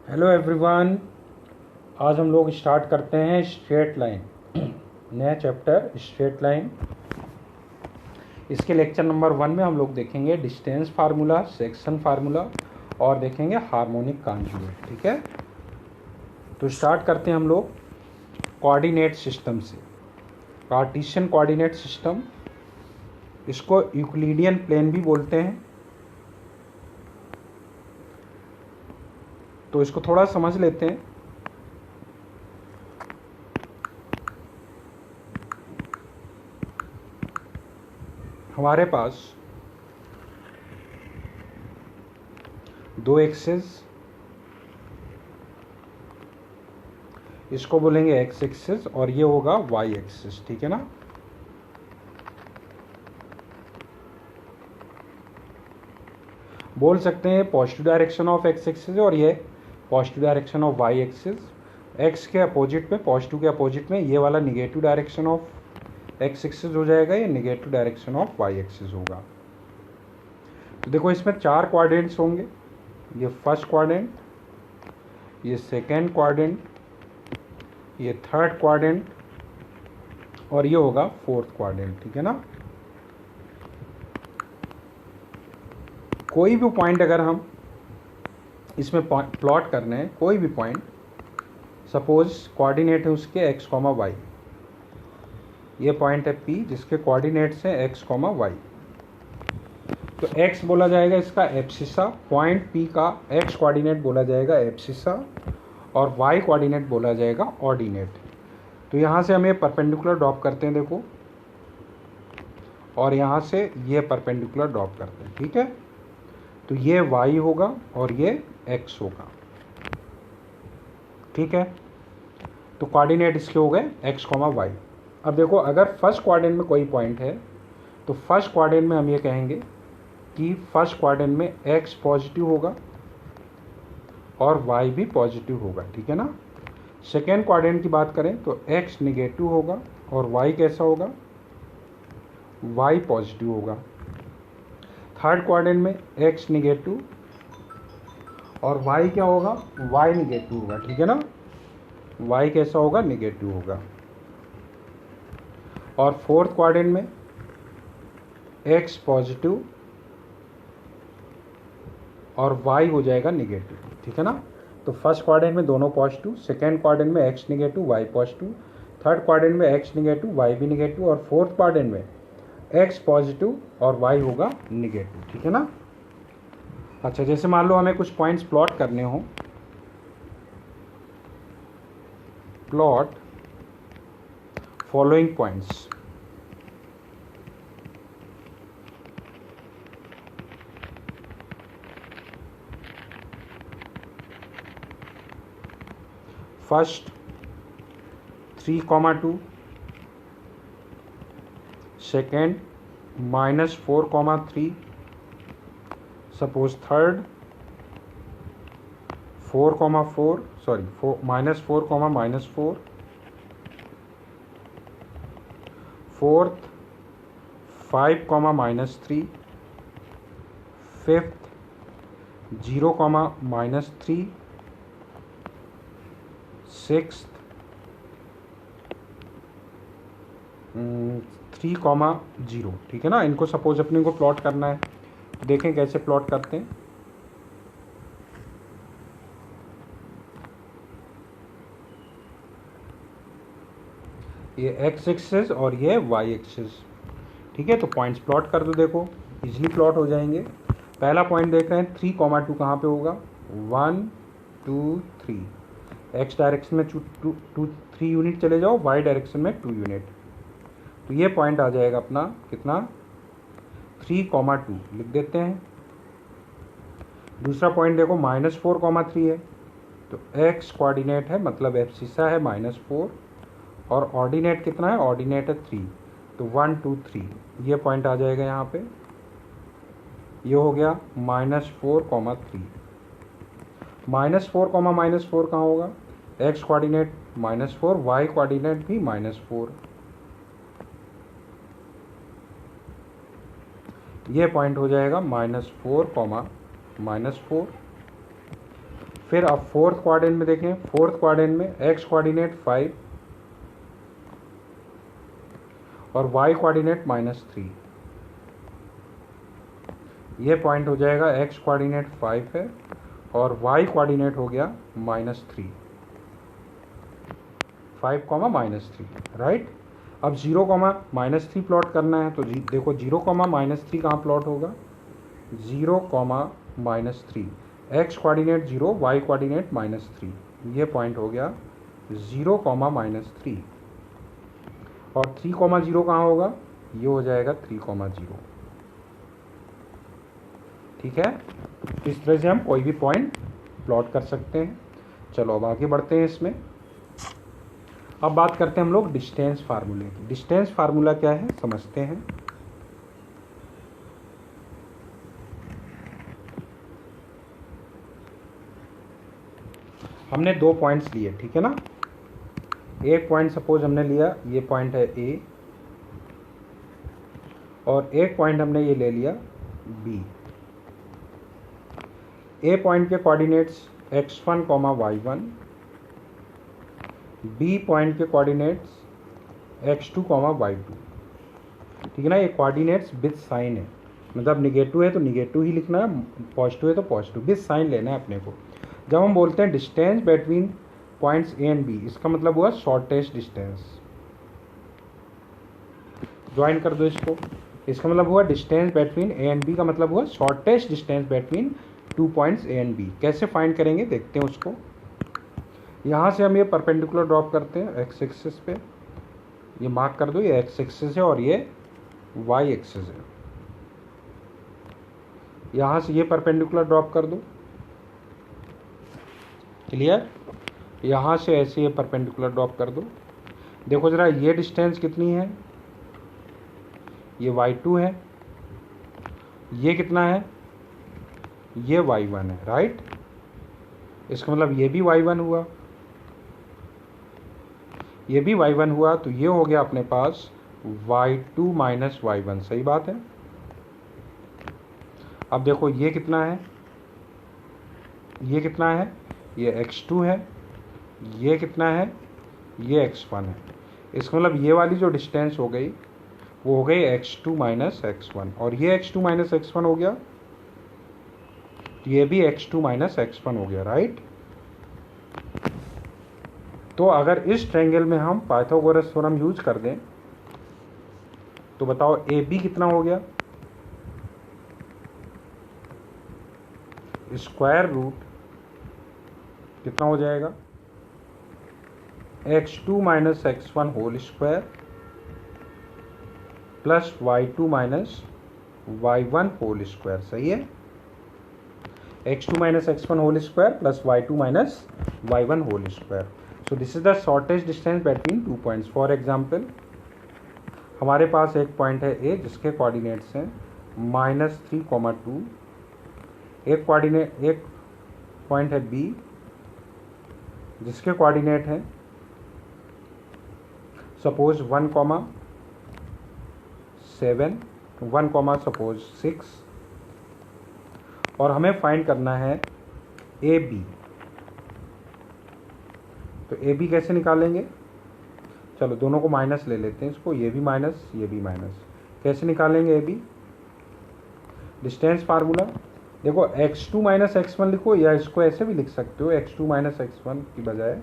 Hello everyone. आज हम लोग स्टार्ट करते हैं स्ट्रेट लाइन, नया चैप्टर स्ट्रेट लाइन। इसके लेक्चर नंबर 1 में हम लोग देखेंगे डिस्टेंस फार्मूला, सेक्शन फार्मूला और देखेंगे हार्मोनिक कॉन्जुगेट। ठीक है, तो स्टार्ट करते हैं हम लोग कोऑर्डिनेट सिस्टम से। कार्टेशियन कोऑर्डिनेट सिस्टम, इसको यूक्लिडियन प्लेन भी बोलते हैं। तो इसको थोड़ा समझ लेते हैं। हमारे पास दो एक्सेस, इसको बोलेंगे एक्स एक्सेस और ये होगा वाई एक्सेस। ठीक है ना। बोल सकते हैं positive direction of X axis और ये positive direction of Y axis. X के अपोजिट में, पॉजिटिव के अपोजिट में ये वाला negative direction of X axis हो जाएगा, ये negative direction of Y axis होगा। तो देखो इसमें 4 क्वाड्रेंट्स होंगे। ये फर्स्ट क्वाड्रेंट, ये सेकेंड क्वाड्रेंट, ये थर्ड क्वाड्रेंट और ये होगा फोर्थ क्वाड्रेंट। ठीक है ना। कोई भी पॉइंट अगर हम इसमें प्लॉट करने हैं, कोई भी पॉइंट, सपोज कोऑर्डिनेट है उसके एक्स कॉमा वाई, ये पॉइंट है पी जिसके कोऑर्डिनेट्स हैं एक्स कॉमा वाई। तो एक्स बोला जाएगा इसका एब्सिसा, पॉइंट पी का एक्स कोऑर्डिनेट बोला जाएगा एब्सिसा और वाई कोऑर्डिनेट बोला जाएगा ऑर्डिनेट। तो यहाँ से हम ये परपेंडिकुलर ड्रॉप करते हैं, देखो, और यहाँ से ये परपेंडिकुलर ड्रॉप करते हैं। ठीक है, तो ये y होगा और ये x होगा। ठीक है, तो कोऑर्डिनेट इसके हो गए x, y। अब देखो अगर फर्स्ट क्वाड्रेंट में कोई पॉइंट है तो फर्स्ट क्वाड्रेंट में हम ये कहेंगे कि फर्स्ट क्वाड्रेंट में x पॉजिटिव होगा और y भी पॉजिटिव होगा। ठीक है ना। सेकेंड क्वाड्रेंट की बात करें तो x निगेटिव होगा और y कैसा होगा, y पॉजिटिव होगा। थर्ड क्वाड्रेंट में x निगेटिव और y क्या होगा, y निगेटिव होगा। ठीक है ना। y कैसा होगा, निगेटिव होगा। और फोर्थ क्वाड्रेंट में x पॉजिटिव और y हो जाएगा निगेटिव। ठीक है ना। तो फर्स्ट क्वाड्रेंट में दोनों पॉजिटिव, सेकेंड क्वाड्रेंट में x negative y positive, third quadrant में x निगेटिव y भी निगेटिव और फोर्थ क्वाड्रेंट में x पॉजिटिव और y होगा निगेटिव। ठीक है ना। अच्छा, जैसे मान लो हमें कुछ पॉइंट्स प्लॉट करने हो, plot following points. First 3,2, second -4,3, suppose third 4,4, sorry -4,-4, fourth 5,-3, fifth 0,-3, sixth 3,0। ठीक है ना। इनको सपोज अपने को प्लॉट करना है, तो देखें कैसे प्लॉट करते हैं। ये एक्स एक्सिस और ये वाई एक्सिस। ठीक है, तो पॉइंट्स प्लॉट कर दो, देखो इजीली प्लॉट हो जाएंगे। पहला पॉइंट देख रहे हैं 3,2 कहाँ पे होगा, 1 2 3, एक्स डायरेक्शन में 3 यूनिट चले जाओ, वाई डायरेक्शन में 2 यूनिट। तो ये पॉइंट आ जाएगा अपना कितना, 3,2 लिख देते हैं। दूसरा पॉइंट देखो -4,3 है, तो एक्स कोऑर्डिनेट है मतलब एब्सिसा है -4 और ऑर्डिनेट कितना है, ऑर्डिनेट है 3, तो 1 2 3 ये पॉइंट आ जाएगा यहाँ पे। ये हो गया -4,3, -4, -4 कहाँ होगा, एक्स कोऑर्डिनेट -4, वाई कोऑर्डिनेट भी -4। ये पॉइंट हो जाएगा -4, -4। फिर अब फोर्थ क्वाड्रेंट में देखें, फोर्थ क्वाड्रेंट में एक्स कोऑर्डिनेट 5 और वाई कोऑर्डिनेट -3। ये पॉइंट हो जाएगा एक्स कोऑर्डिनेट 5 है और वाई कोऑर्डिनेट हो गया -3, 5, -3, राइट। अब 0, -3 प्लॉट करना है तो देखो 0, -3 कहाँ प्लॉट होगा, 0, -3, एक्स कोऑर्डिनेट 0, वाई कोऑर्डिनेट -3, ये पॉइंट हो गया 0, -3। और 3, 0 कहाँ होगा, ये हो जाएगा 3, 0। ठीक है, इस तरह से हम कोई भी पॉइंट प्लॉट कर सकते हैं। चलो अब आगे बढ़ते हैं इसमें। अब बात करते हैं हम लोग डिस्टेंस फार्मूले की। डिस्टेंस फार्मूला क्या है समझते हैं। हमने 2 पॉइंट्स लिए, ठीक है ना। एक पॉइंट सपोज हमने लिया, ये पॉइंट है ए, और एक पॉइंट हमने ये ले लिया बी। ए पॉइंट के coordinates x1, y1, B point के कोऑर्डिनेट्स x2, y2। ठीक है ना, ये कोऑर्डिनेट्स विद साइन है, मतलब निगेटिव है तो निगेटिव ही लिखना है, पॉजिटिव है तो पॉजिटिव, विद साइन लेना है अपने को। जब हम बोलते हैं distance between points A and B, इसका मतलब हुआ शॉर्टेस्ट डिस्टेंस। ज्वाइन कर दो इसको। इसका मतलब हुआ distance between A and B का मतलब हुआ shortest distance between 2 points A and B. कैसे फाइंड करेंगे देखते हैं उसको। यहाँ से हम ये परपेंडिकुलर ड्रॉप करते हैं एक्स एक्सिस पे, ये मार्क कर दो, ये एक्स एक्सिस है और ये वाई एक्सिस है। यहाँ से ये परपेंडिकुलर ड्रॉप कर दो, क्लियर। यहाँ से ऐसे ये परपेंडिकुलर ड्रॉप कर दो। देखो जरा ये डिस्टेंस कितनी है, ये y2 है, ये कितना है, ये y1 है, राइट। इसका मतलब ये भी y1 हुआ, ये भी y1 हुआ, तो ये हो गया अपने पास y2 - y1, सही बात है। अब देखो ये कितना है, ये कितना है, ये x2 है, ये कितना है, ये x1 है। इसका मतलब ये वाली जो डिस्टेंस हो गई वो हो गई x2 - x1, और ये x2 - x1 हो गया, तो ये भी x2 - x1 हो गया, राइट। तो अगर इस ट्रायंगल में हम पाइथागोरस थ्योरम यूज कर दें तो बताओ ए बी कितना हो गया, स्क्वायर रूट कितना हो जाएगा, x2 - x1 whole square plus y2 - y1 whole square, सही है। x2 - x1 whole square plus y2 - y1 whole square. So this is the shortest distance between 2 points. For example हमारे पास एक पॉइंट है ए जिसके कोऑर्डिनेट्स हैं -3, 2। एक पॉइंट है बी जिसके कोऑर्डिनेट है सपोज 1, 7, 1, सपोज 6, और हमें फाइंड करना है ए बी। तो ए बी कैसे निकालेंगे, चलो दोनों को माइनस ले लेते हैं इसको, ये भी माइनस, ये भी माइनस। कैसे निकालेंगे ए बी, डिस्टेंस फार्मूला। देखो x2 - x1 लिखो, या इसको ऐसे भी लिख सकते हो x2 - x1 की बजाय।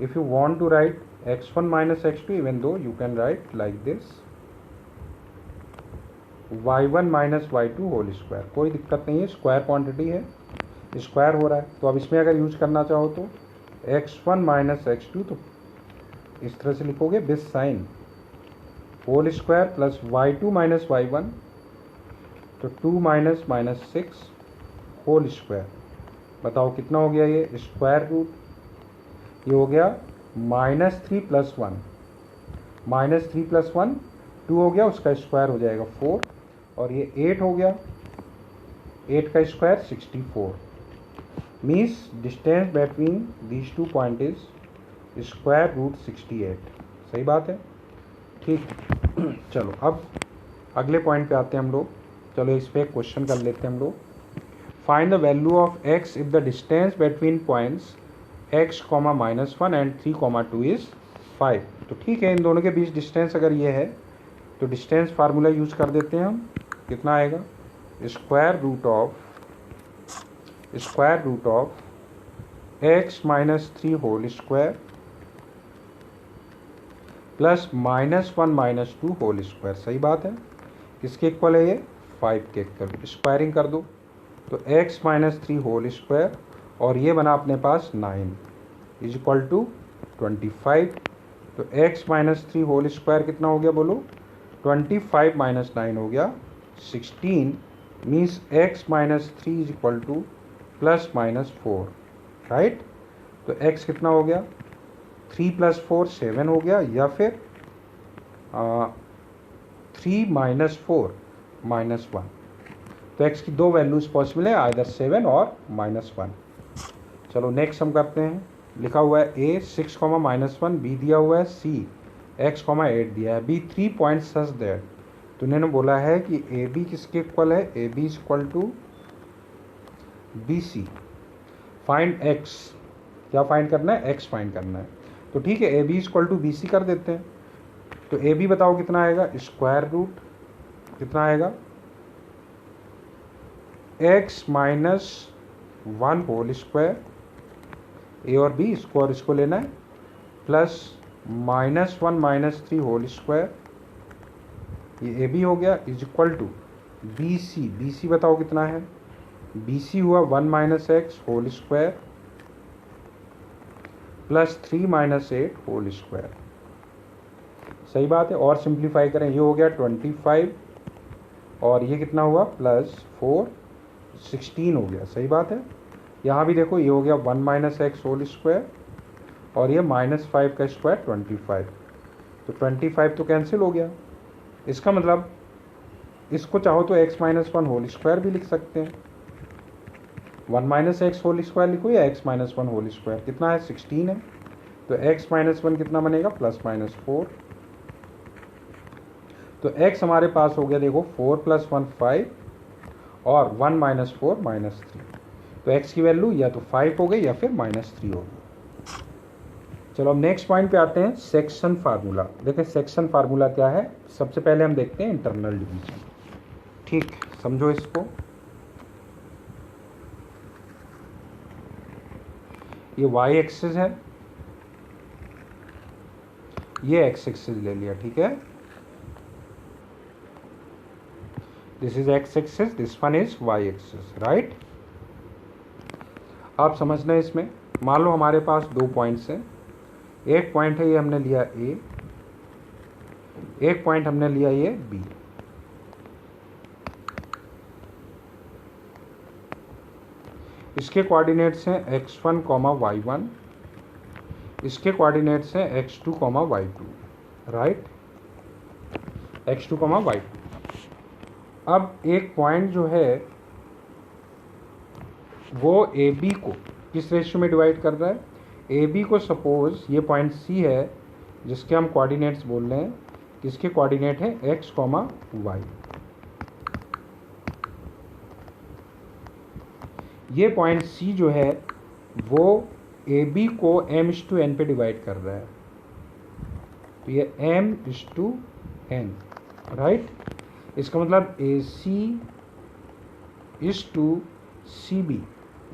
If you want to write x1 - x2, even though you can write like this, y1 - y2 whole square. कोई दिक्कत नहीं है, स्क्वायर क्वांटिटी है, स्क्वायर हो रहा है। तो अब इसमें अगर यूज करना चाहो तो x1 - x2, तो इस तरह से लिखोगे with sign whole square plus y2 - y1, तो 2 - -6 होल स्क्वायर। बताओ कितना हो गया, ये स्क्वायर रूट, ये हो गया -3 + 1, -3 + 1 2 हो गया, उसका स्क्वायर हो जाएगा 4, और ये 8 हो गया, 8 का square 64। Means distance between these 2 point is square root 68, सही बात है, ठीक। चलो अब अगले पॉइंट पे आते हैं हम लोग। चलो इस पर क्वेश्चन कर लेते हैं हम लोग। Find the value of x if the distance between points x, -1 and 3, 2 is 5। तो ठीक है, इन दोनों के बीच डिस्टेंस अगर ये है तो डिस्टेंस फार्मूला यूज कर देते हैं हम। कितना आएगा? Square root of x - 3 whole square plus -1 - 2 whole square. सही बात है। किसके इक्वल है ये? 5 के इक्वल। स्क्वायरिंग कर दो तो x - 3 होल स्क्वायर और ये बना अपने पास 9 इज इक्वल टू 25। तो x - 3 होल स्क्वायर कितना हो गया बोलो? 25 - 9 हो गया 16। Means x - 3 is equal to +-4, right. तो x कितना हो गया? 3 + 4 7 हो गया, या फिर 3 - 4 -1। तो x की दो वैल्यूज पॉसिबल है, आइदर 7 और -1। चलो नेक्स्ट हम करते हैं। लिखा हुआ है a 6, -1, b दिया हुआ है c x, 8 दिया है, b 3 पॉइंट सच दैट। तो इन्होंने बोला है कि ए बी किसके इक्वल है? A B is equal to B C. Find x, क्या फाइंड करना है? x फाइंड करना है। तो ठीक है, A B is equal to B C कर देते हैं। तो ए बी बताओ कितना आएगा? स्क्वायर रूट कितना आएगा? x - 1 होल स्क्वायर, ए और बी इसको और इसको लेना है, प्लस -1 - 3 होल स्क्वायर, ये ए बी हो गया, is equal to B C. B C बताओ कितना है? बी सी हुआ 1 - x whole square plus 3 - 8 whole square. सही बात है। और सिंप्लीफाई करें, ये हो गया 25 और ये कितना हुआ? +4 16 हो गया। सही बात है। यहाँ भी देखो, ये हो गया 1 - x होल स्क्वायर और ये -5 का स्क्वायर 25। तो 25 तो कैंसिल हो गया। इसका मतलब इसको चाहो तो x - 1 होल स्क्वायर भी लिख सकते हैं। 1 - x होल स्क्वायर लिखो या x - 1 होल स्क्वायर। कितना है? 16 है। तो x - 1 कितना बनेगा? +-4। तो x हमारे पास हो गया देखो 4 + 1 5 और 1 - 4 -3। तो x की वैल्यू या तो 5 हो गई या फिर -3 हो गई। चलो अब नेक्स्ट पॉइंट पे आते हैं, सेक्शन फार्मूला। देखें सेक्शन फार्मूला क्या है। सबसे पहले हम देखते हैं इंटरनल डिवीजन। ठीक, समझो इसको। ये y एक्सिस है, ये x एक्सिस ले लिया। ठीक है, this is x axis, this one is y axis, right. आप समझना है इसमें, मान लो हमारे पास दो पॉइंट्स हैं। एक पॉइंट है ये हमने लिया A, एक पॉइंट हमने लिया ये B। इसके कोऑर्डिनेट्स हैं x1, y1, इसके कोऑर्डिनेट्स हैं x2, y2, right. x2, y2। अब एक पॉइंट जो है वो AB को किस रेशियो में डिवाइड कर रहा है? AB को सपोज ये पॉइंट C है जिसके हम कोऑर्डिनेट्स बोल रहे हैं, इसके कोऑर्डिनेट है x, y। ये पॉइंट C जो है वो AB को m/n पे डिवाइड कर रहा है। तो ये m/n, राइट। इसका मतलब AC CB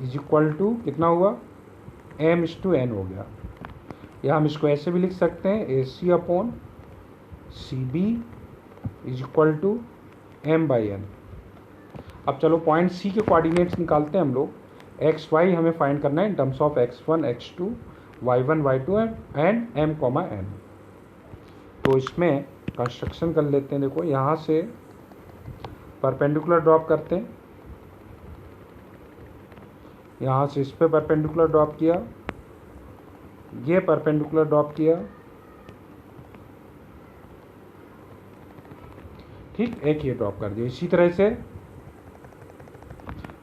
is equal to कितना हुआ? m/n हो गया। या हम इसको ऐसे भी लिख सकते हैं, AC/CB is equal to m/n। अब चलो पॉइंट C के कोऑर्डिनेट्स निकालते हैं हम लोग। XY हमें फाइंड करना है in terms of x1, x2, y1, y2 and m, n। तो इसमें कंस्ट्रक्शन कर लेते हैं। देखो यहाँ से परपेंडिकुलर ड्रॉप करते हैं, यहाँ से इस पे परपेंडिकुलर ड्रॉप किया, ये परपेंडिकुलर ड्रॉप किया, ठीक, एक ये ड्रॉप कर दिया। इसी तरह से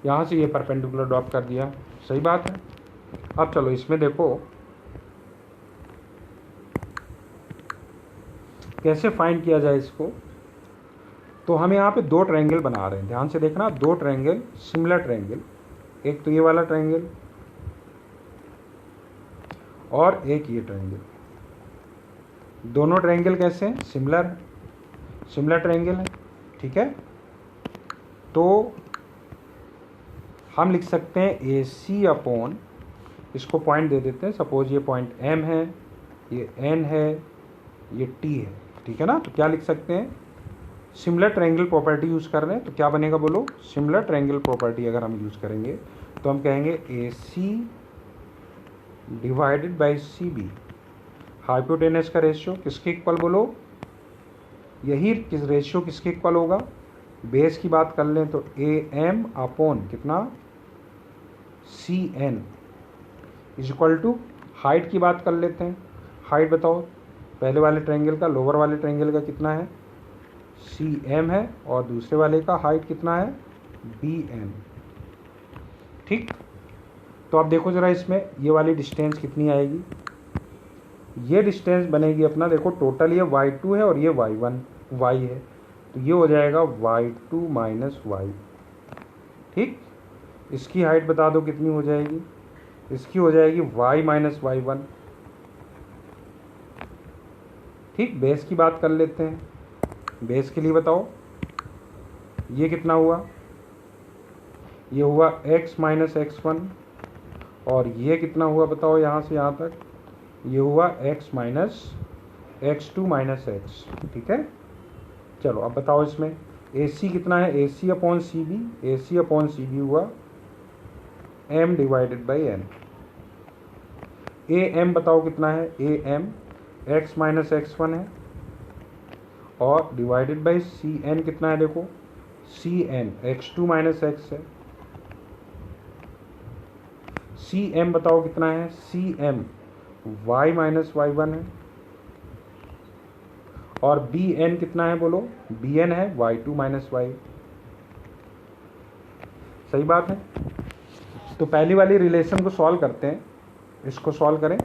यहाँ से ये परपेंडिकुलर ड्रॉप कर दिया। सही बात है। अब चलो इसमें देखो कैसे फाइंड किया जाए इसको। तो हम यहाँ पे दो ट्रायंगल बना रहे हैं, ध्यान से देखना, दो ट्रायंगल, सिमिलर ट्रायंगल। एक तो ये वाला ट्रायंगल और एक ये ट्रायंगल। दोनों ट्रायंगल कैसे हैं? सिमिलर ट्रायंगल है, ठीक है। तो हम लिख सकते हैं ए सी अपॉन, इसको पॉइंट दे देते हैं, सपोज ये पॉइंट एम है, ये एन है, ये टी है, ठीक है ना। तो क्या लिख सकते हैं? सिमिलर ट्रायंगल प्रॉपर्टी यूज़ कर रहे हैं, तो क्या बनेगा बोलो? सिमिलर ट्रायंगल प्रॉपर्टी अगर हम यूज़ करेंगे तो हम कहेंगे A C divided by C B, hypotenuse का रेशियो किसके इक्वल बोलो? यही किस रेशियो किसके इक्वल होगा? बेस की बात कर लें तो ए एम अपॉन कितना? C N is equal to, height की बात कर लेते हैं। हाइट बताओ, पहले वाले ट्रायंगल का, लोअर वाले ट्रायंगल का कितना है? सी एम है, और दूसरे वाले का हाइट कितना है? बी एन, ठीक। तो आप देखो ज़रा इसमें ये वाली डिस्टेंस कितनी आएगी? ये डिस्टेंस बनेगी अपना, देखो टोटल ये y2 है और ये y1 y है, तो ये हो जाएगा y2 माइनस y, ठीक। इसकी हाइट बता दो कितनी हो जाएगी? इसकी हो जाएगी y माइनस y1, ठीक। बेस की बात कर लेते हैं, बेस के लिए बताओ ये कितना हुआ? ये हुआ x माइनस x1, और ये कितना हुआ बताओ यहाँ से यहाँ तक? ये हुआ x minus x2 minus x, ठीक है। चलो अब बताओ इसमें ए सी कितना है? A C upon C B, A C upon C B हुआ m divided by n। A M बताओ कितना है? A M x minus x1 है, और डिवाइडेड बाई सी एन कितना है? देखो C N x2 minus x है। सी एम बताओ कितना है? C M y minus y1 है, और बी एन कितना है बोलो? बी एन है y2 माइनस y। सही बात है। तो पहली वाली रिलेशन को सॉल्व करते हैं, इसको सॉल्व करें।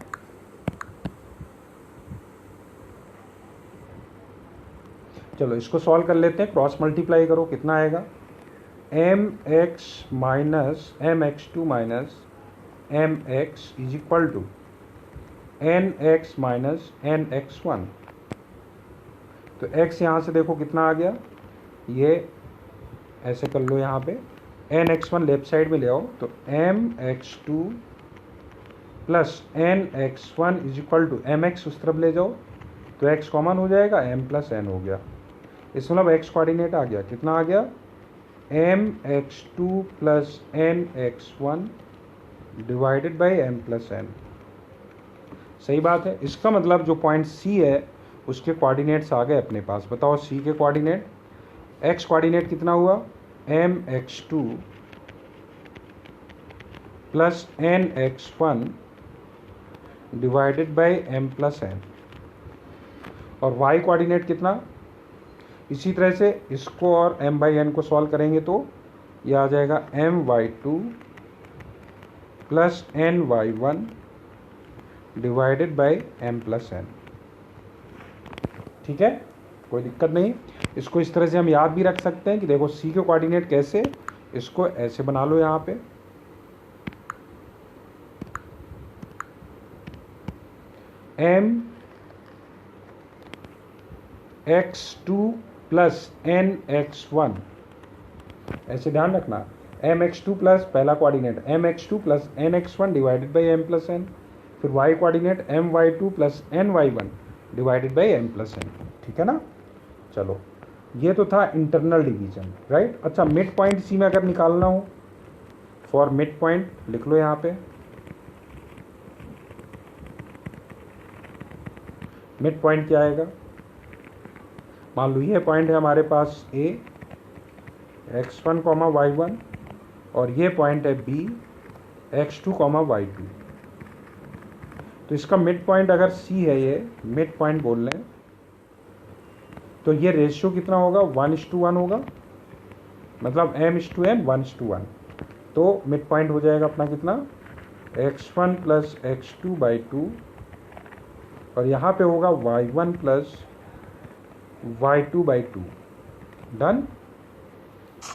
चलो इसको सॉल्व कर लेते हैं, क्रॉस मल्टीप्लाई करो, कितना आएगा? M X minus M X two minus M X is equal to N X minus N X one. तो x यहाँ से देखो कितना आ गया? ये ऐसे कर लो, यहाँ पे N X one left side में ले आओ, तो M X two plus N X one is equal to M X उस तरफ ले जाओ, तो x कॉमन हो जाएगा, m प्लस एन हो गया। इसमें मतलब x कोऑर्डिनेट आ गया, कितना आ गया? M X two plus N X one divided by M plus N. सही बात है। इसका मतलब जो पॉइंट C है उसके कोऑर्डिनेट्स आ गए अपने पास। बताओ C के कोऑर्डिनेट, x कोऑर्डिनेट कितना हुआ? M X two plus N X one divided by M plus N, और y कोऑर्डिनेट कितना? इसी तरह से इसको और m बाई एन को सॉल्व करेंगे तो ये आ जाएगा M Y two plus N Y one divided by M plus N, ठीक है, कोई दिक्कत नहीं। इसको इस तरह से हम याद भी रख सकते हैं कि देखो C के कोऑर्डिनेट कैसे, इसको ऐसे बना लो यहाँ पे, M X two plus N X one, ऐसे ध्यान रखना, एम एक्स टू प्लस पहला coordinate M X two plus N X one divided by M plus N, फिर y coordinate M Y two plus N Y one divided by M plus N, ठीक है ना। चलो ये तो था internal division, right. अच्छा मिड पॉइंट सी में अगर निकालना हो, फॉर मिड पॉइंट लिख लो यहाँ पे, मिड पॉइंट क्या आएगा? मान लो ये पॉइंट है हमारे पास A x1 कॉमा y1, और ये पॉइंट है B x2 कॉमा y2। तो इसका मिड पॉइंट अगर C है, ये मिड पॉइंट बोल रहे हैं, तो ये रेशियो कितना होगा? 1:1 होगा, मतलब m:n 1:1। तो मिड पॉइंट हो जाएगा अपना कितना? x1 प्लस x2 बाई 2, और यहाँ पे होगा y1 plus y2 by 2। Done.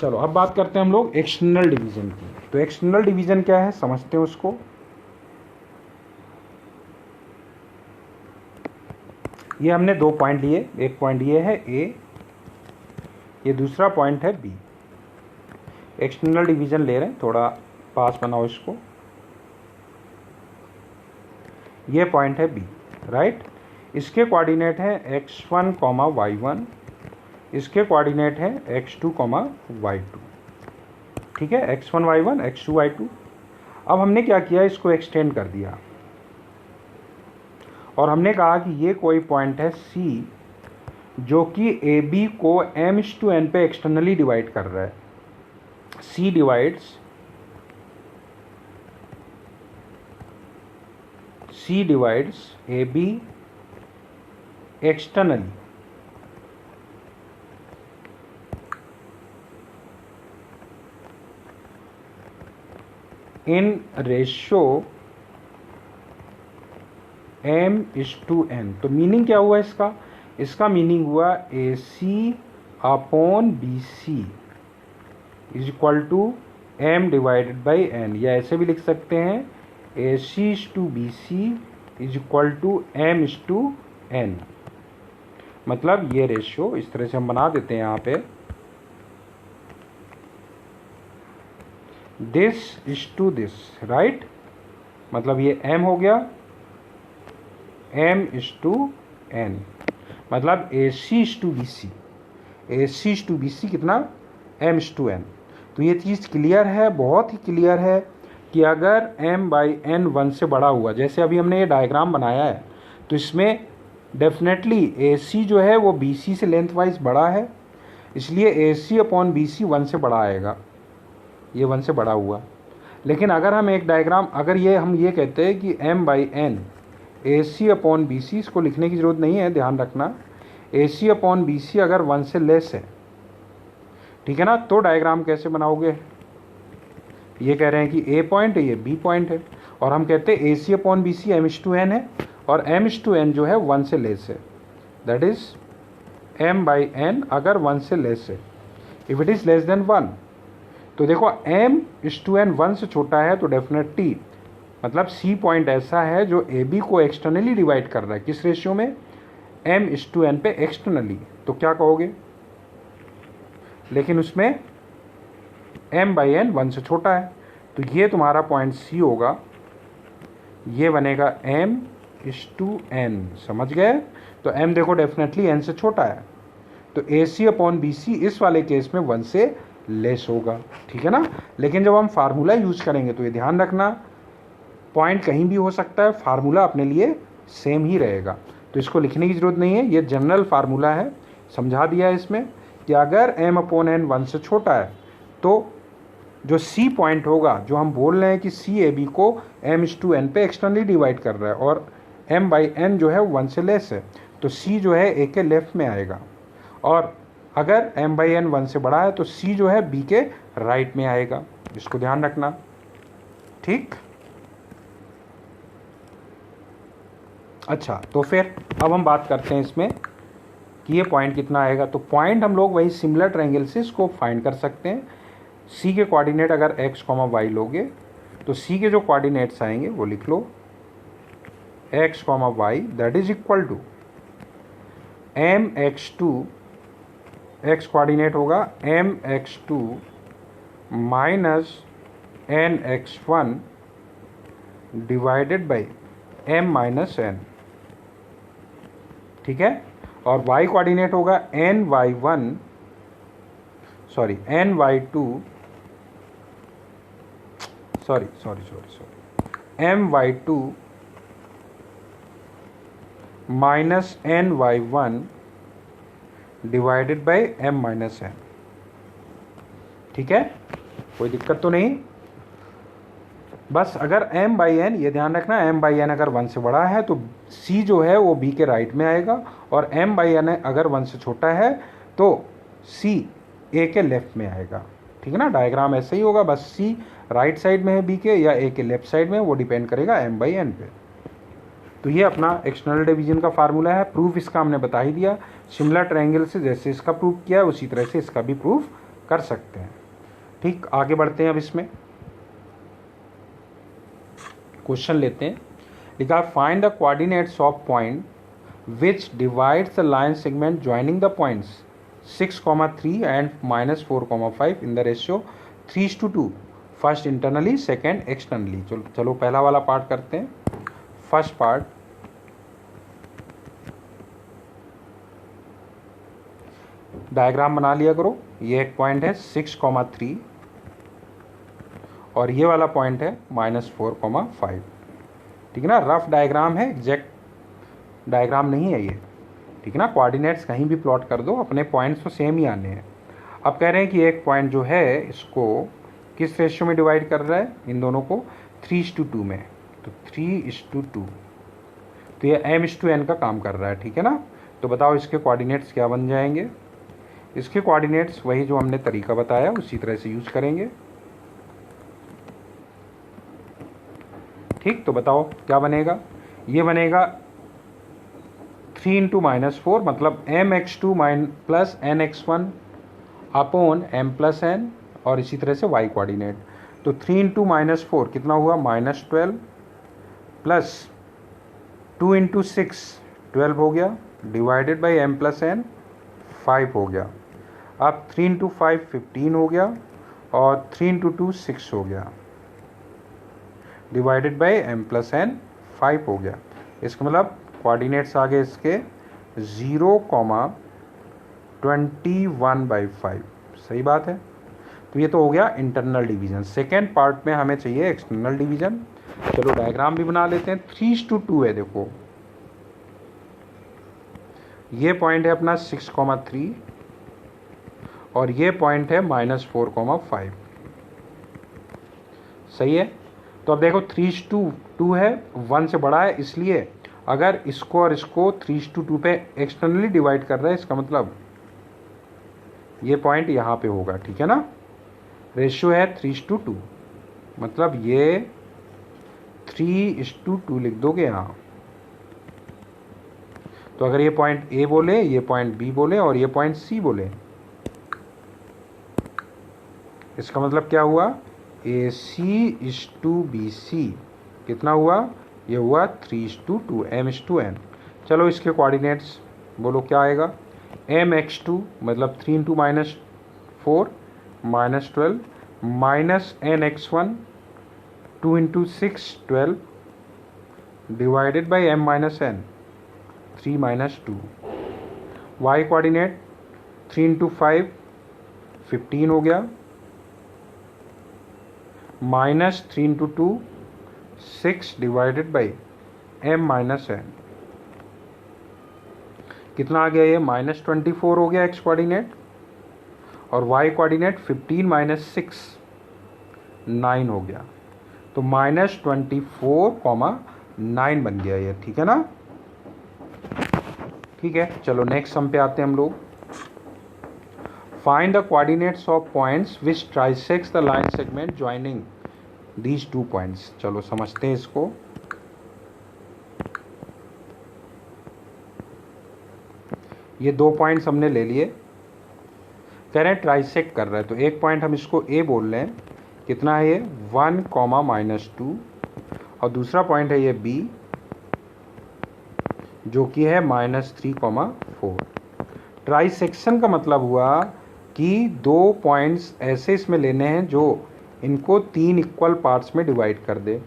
चलो अब बात करते हैं हम लोग एक्सटर्नल डिवीजन की। तो एक्सटर्नल डिवीजन क्या है समझते हैं उसको। ये हमने 2 पॉइंट लिए, एक पॉइंट ये है ए, ये दूसरा पॉइंट है बी। एक्सटर्नल डिवीजन ले रहे हैं, थोड़ा पास बनाओ इसको। ये पॉइंट है बी, राइट। इसके कोऑर्डिनेट है x1, y1, इसके कोऑर्डिनेट है x2, y2। ठीक है, x1 y1, x2 y2। अब हमने क्या किया, इसको एक्सटेंड कर दिया और हमने कहा कि ये कोई पॉइंट है C जो कि AB को m/n पे एक्सटर्नली डिवाइड कर रहा है। C divides AB externally in ratio m/n। तो मीनिंग क्या हुआ इसका, इसका मीनिंग हुआ AC/BC is equal to m divided by n, या ऐसे भी लिख सकते हैं AC/BC is equal to m/n। मतलब ये रेशियो इस तरह से हम बना देते हैं यहाँ पे, this is to this, right. मतलब ये m हो गया m/n, मतलब AC/BC, AC/BC कितना m/n। तो ये चीज़ क्लियर है, बहुत ही क्लियर है कि अगर m/n 1 से बड़ा हुआ, जैसे अभी हमने ये डायग्राम बनाया है, तो इसमें डेफिनेटली AC जो है वो BC से लेंथ वाइज बड़ा है, इसलिए AC/BC 1 से बड़ा आएगा, ये 1 से बड़ा हुआ। लेकिन अगर हम एक डायग्राम, अगर ये हम ये कहते हैं कि m/n AC/BC, इसको लिखने की ज़रूरत नहीं है, ध्यान रखना AC/BC अगर 1 से लेस है, ठीक है ना, तो डायग्राम कैसे बनाओगे। ये कह रहे हैं कि A पॉइंट है, ये B पॉइंट है, और हम कहते हैं AC/BC m/n है, और m/n जो है 1 से लेस है, दैट इज m/n अगर 1 से लेस है, if it is less than 1। तो देखो m/n 1 से छोटा है, तो डेफिनेटली मतलब C पॉइंट ऐसा है जो AB को एक्सटर्नली डिवाइड कर रहा है, किस रेशियो में, m/n पे एक्सटर्नली। तो क्या कहोगे, लेकिन उसमें m/n 1 से छोटा है, तो ये तुम्हारा पॉइंट C होगा, ये बनेगा m/n, समझ गए। तो m देखो डेफिनेटली n से छोटा है, तो AC/BC इस वाले केस में 1 से लेस होगा, ठीक है ना। लेकिन जब हम फार्मूला यूज करेंगे तो ये ध्यान रखना, पॉइंट कहीं भी हो सकता है, फार्मूला अपने लिए सेम ही रहेगा, तो इसको लिखने की ज़रूरत नहीं है, ये जनरल फार्मूला है, समझा दिया है इसमें कि अगर m/n 1 से छोटा है, तो जो C पॉइंट होगा, जो हम बोल रहे हैं कि C AB को m/n पे एक्सटर्नली डिवाइड कर रहा है, और m/n जो है 1 से लेस है, तो C जो है A के लेफ्ट में आएगा, और अगर m/n 1 से बड़ा है तो C जो है B के राइट में आएगा, इसको ध्यान रखना, ठीक। अच्छा, तो फिर अब हम बात करते हैं इसमें कि ये पॉइंट कितना आएगा। तो पॉइंट हम लोग वही सिमिलर ट्रायंगल से इसको फाइंड कर सकते हैं। C के कोऑर्डिनेट अगर x, y लोगे, तो C के जो कोऑर्डिनेट्स आएंगे वो लिख लो, x, y that is equal to mx2, x coordinate होगा mx2 minus nx1 divided by m-n, ठीक है। और y कोऑर्डिनेट होगा ny2 my2 minus ny1 divided by m-n, ठीक है, कोई दिक्कत तो नहीं। बस अगर m/n, ये ध्यान रखना, m/n अगर 1 से बड़ा है तो C जो है वो B के राइट में आएगा, और m/n अगर 1 से छोटा है तो C A के लेफ्ट में आएगा, ठीक है ना। डायग्राम ऐसे ही होगा, बस C राइट साइड में है B के, या A के लेफ्ट साइड में, वो डिपेंड करेगा m/n पे। तो ये अपना एक्सटर्नल डिवीजन का फार्मूला है। प्रूफ इसका हमने बता ही दिया, सिमिलर ट्रायंगल से जैसे इसका प्रूफ किया है उसी तरह से इसका भी प्रूफ कर सकते हैं। ठीक, आगे बढ़ते हैं। अब इसमें क्वेश्चन लेते हैं। लिखा find the coordinates of point which divides the line segment joining the points 6,3 and -4,5 in the ratio 3:2, first internally second externally. चलो पहला वाला पार्ट करते हैं। फर्स्ट पार्ट, डायग्राम बना लिया करो। ये एक पॉइंट है 6,3 और ये वाला पॉइंट है -4,5। ठीक है ना, रफ डायग्राम है, एग्जैक्ट डायग्राम नहीं है ये। ठीक है ना, कोऑर्डिनेट्स कहीं भी प्लॉट कर दो, अपने पॉइंट्स तो सेम ही आने हैं। अब कह रहे हैं कि एक पॉइंट जो है इसको किस रेशियो में डिवाइड कर रहा है, इन दोनों को 3:2 में। तो 3:2, तो ये m/n का काम कर रहा है। ठीक है ना, तो बताओ इसके कोऑर्डिनेट्स क्या बन जाएंगे। इसके कोऑर्डिनेट्स वही जो हमने तरीका बताया उसी तरह से यूज करेंगे। ठीक, तो बताओ क्या बनेगा। ये बनेगा 3 × -4 मतलब mx2 + nx1 अपॉन m+n, और इसी तरह से y कोऑर्डिनेट। तो 3 × -4 कितना हुआ, -12 प्लस 2 × 6 12 हो गया, डिवाइडेड बाई m+n 5 हो गया। अब 3 × 5 15 हो गया, और 3 × 2 6 हो गया, डिवाइडेड बाई m+n 5 हो गया। इसका मतलब कोऑर्डिनेट्स आ गए इसके 0,21/5। सही बात है। तो ये तो हो गया इंटरनल डिवीजन। सेकेंड पार्ट में हमें चाहिए एक्सटर्नल डिवीजन। चलो डायग्राम भी बना लेते हैं। 3:2 है, देखो ये पॉइंट है अपना 6,3 और ये पॉइंट है -4,5। सही है। तो अब देखो 3:2 है, 1 से बड़ा है, इसलिए अगर इसको और इसको 3:2 पे एक्सटर्नली डिवाइड कर रहा है, इसका मतलब ये पॉइंट यहाँ पे होगा। ठीक है ना, रेशियो है 3:2, मतलब ये 3:2 लिख दोगे यहाँ। तो अगर ये पॉइंट ए बोले, ये पॉइंट बी बोले और ये पॉइंट सी बोले, इसका मतलब क्या हुआ, AC/BC कितना हुआ, ये हुआ 3:2 m/n। चलो इसके कोऑर्डिनेट्स बोलो क्या आएगा। mx2 मतलब 3 × -4 -12 -nx1 2 × 6 12 divided by m-n 3 - 2। y coordinate 3 × 5 15 हो गया, -3 × 2 6 डिवाइडेड बाई m-n कितना आ गया, ये -24 हो गया x कोऑर्डिनेट, और y कोऑर्डिनेट 15 - 6 9 हो गया। तो -24,9 बन गया ये। ठीक है ना, ठीक है। चलो नेक्स्ट सम पे आते हैं हम लोग। Find the coordinates of points which trisects the line segment joining these 2 points. चलो समझते हैं इसको। ये 2 पॉइंट्स हमने ले लिए, कह रहे हैं ट्राइसेक्ट कर रहा है। तो एक पॉइंट हम इसको ए बोल रहे हैं, कितना है ये 1, -2, और दूसरा पॉइंट है ये बी जो कि है -3,4। ट्राइसेक्शन का मतलब हुआ कि 2 पॉइंट्स ऐसे इसमें लेने हैं जो इनको 3 इक्वल पार्ट्स में डिवाइड कर दे।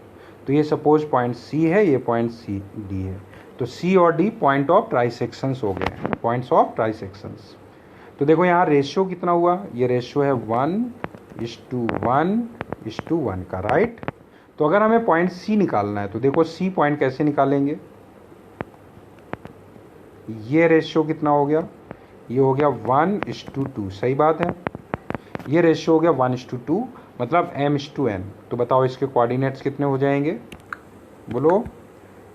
तो ये सपोज पॉइंट सी है, ये पॉइंट सी डी है, तो सी और डी पॉइंट ऑफ ट्राइसेक्शंस हो गए, पॉइंट्स ऑफ ट्राइसेक्शंस। तो देखो यहाँ रेशियो कितना हुआ, ये रेशियो है 1:1:1 का, राइट। तो अगर हमें पॉइंट सी निकालना है तो देखो सी पॉइंट कैसे निकालेंगे। ये रेशियो कितना हो गया, ये हो गया 1:2। सही बात है। ये रेशियो हो गया 1:2 मतलब m/n। तो बताओ इसके कोऑर्डिनेट्स कितने हो जाएंगे, बोलो।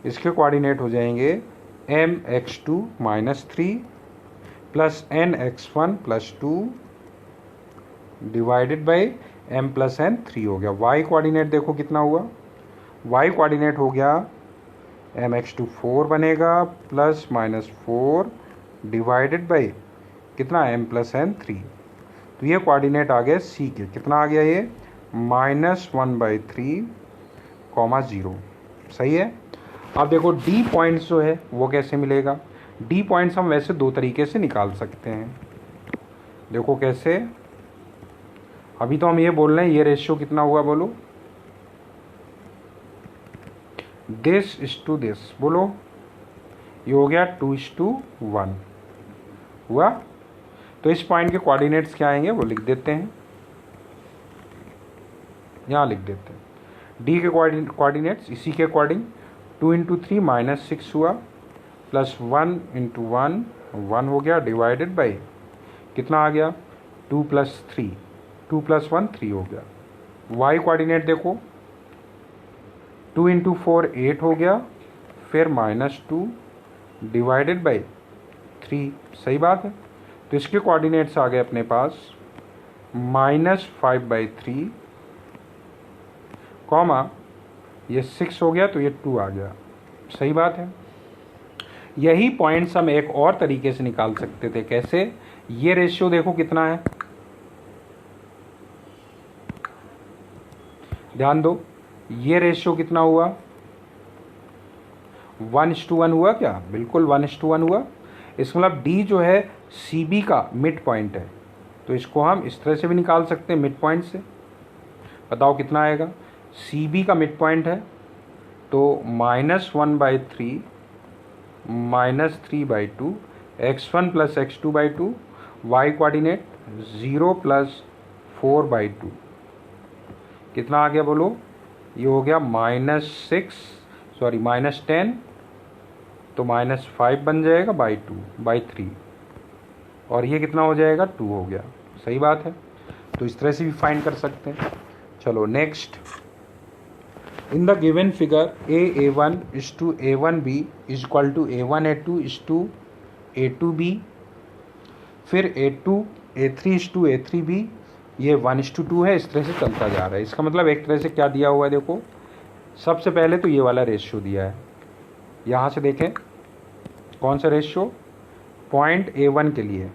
इसके कोऑर्डिनेट हो जाएंगे mx2 -3 plus nx1 + 2 divided by m+n 3 हो गया। y कोऑर्डिनेट देखो कितना हुआ, y कोऑर्डिनेट हो गया mx2 4 बनेगा +-4 डिवाइडेड बाई कितना m+n 3। तो ये कोऑर्डिनेट आ गया सी के, कितना आ गया ये -1/3, 0। सही है। अब देखो डी पॉइंट्स जो है वो कैसे मिलेगा। डी पॉइंट्स हम वैसे दो तरीके से निकाल सकते हैं। देखो कैसे, अभी तो हम ये बोल रहे हैं ये रेशियो कितना हुआ, बोलो दिस इज टू दिस, बोलो ये हो गया 2:1 हुआ। तो इस पॉइंट के कोऑर्डिनेट्स क्या आएंगे वो लिख देते हैं, यहाँ लिख देते हैं। डी के कोऑर्डिनेट्स इसी के अकॉर्डिंग 2 × 3 -6 हुआ, प्लस 1 × 1 1 हो गया, डिवाइडेड बाई कितना आ गया 2 + 3, 2 + 1 3 हो गया। वाई कोऑर्डिनेट देखो 2 × 4 8 हो गया, फिर -2 डिवाइडेड बाई 3। सही बात है। तो इसके कोऑर्डिनेट्स आ गए अपने पास -5/3, कॉमा ये 6 हो गया तो ये 2 आ गया। सही बात है। यही पॉइंट्स हम एक और तरीके से निकाल सकते थे। कैसे, ये रेशियो देखो कितना है, ध्यान दो, ये रेशियो कितना हुआ 1:1 हुआ क्या, बिल्कुल 1:1 हुआ। इसका मतलब डी जो है सी बी का मिड पॉइंट है, तो इसको हम इस तरह से भी निकाल सकते हैं मिड पॉइंट से। बताओ कितना आएगा, सी बी का मिड पॉइंट है तो -1/3 -3/2 x1 + x2/2, y कोऑर्डिनेट 0 + 4/2, कितना आ गया बोलो, ये हो गया -10, तो -5 बन जाएगा /3, और ये कितना हो जाएगा 2 हो गया। सही बात है। तो इस तरह से भी फाइंड कर सकते हैं। चलो next, in the given figure a1 = a1b = a1a2 = a2b, फिर a2 a3 = a3b, ये 1:2 है। इस तरह से चलता जा रहा है। इसका मतलब एक तरह से क्या दिया हुआ है, देखो सबसे पहले तो ये वाला रेशियो दिया है, यहाँ से देखें कौन सा रेशियो, पॉइंट a1 के लिए,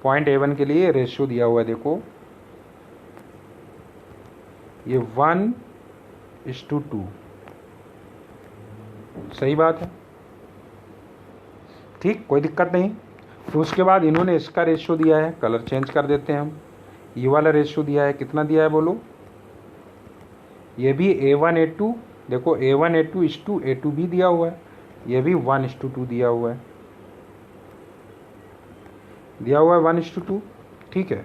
पॉइंट a1 के लिए रेशियो दिया हुआ है। देखो ये 1:2, सही बात है, ठीक, कोई दिक्कत नहीं। तो उसके बाद इन्होंने इसका रेशियो दिया है, कलर चेंज कर देते हैं हम, ये वाला रेशियो दिया है, कितना दिया है बोलो, ये भी a1a2, देखो a1a2 = a2b दिया हुआ है, ये भी 1:2 दिया हुआ है, 1:2, ठीक है।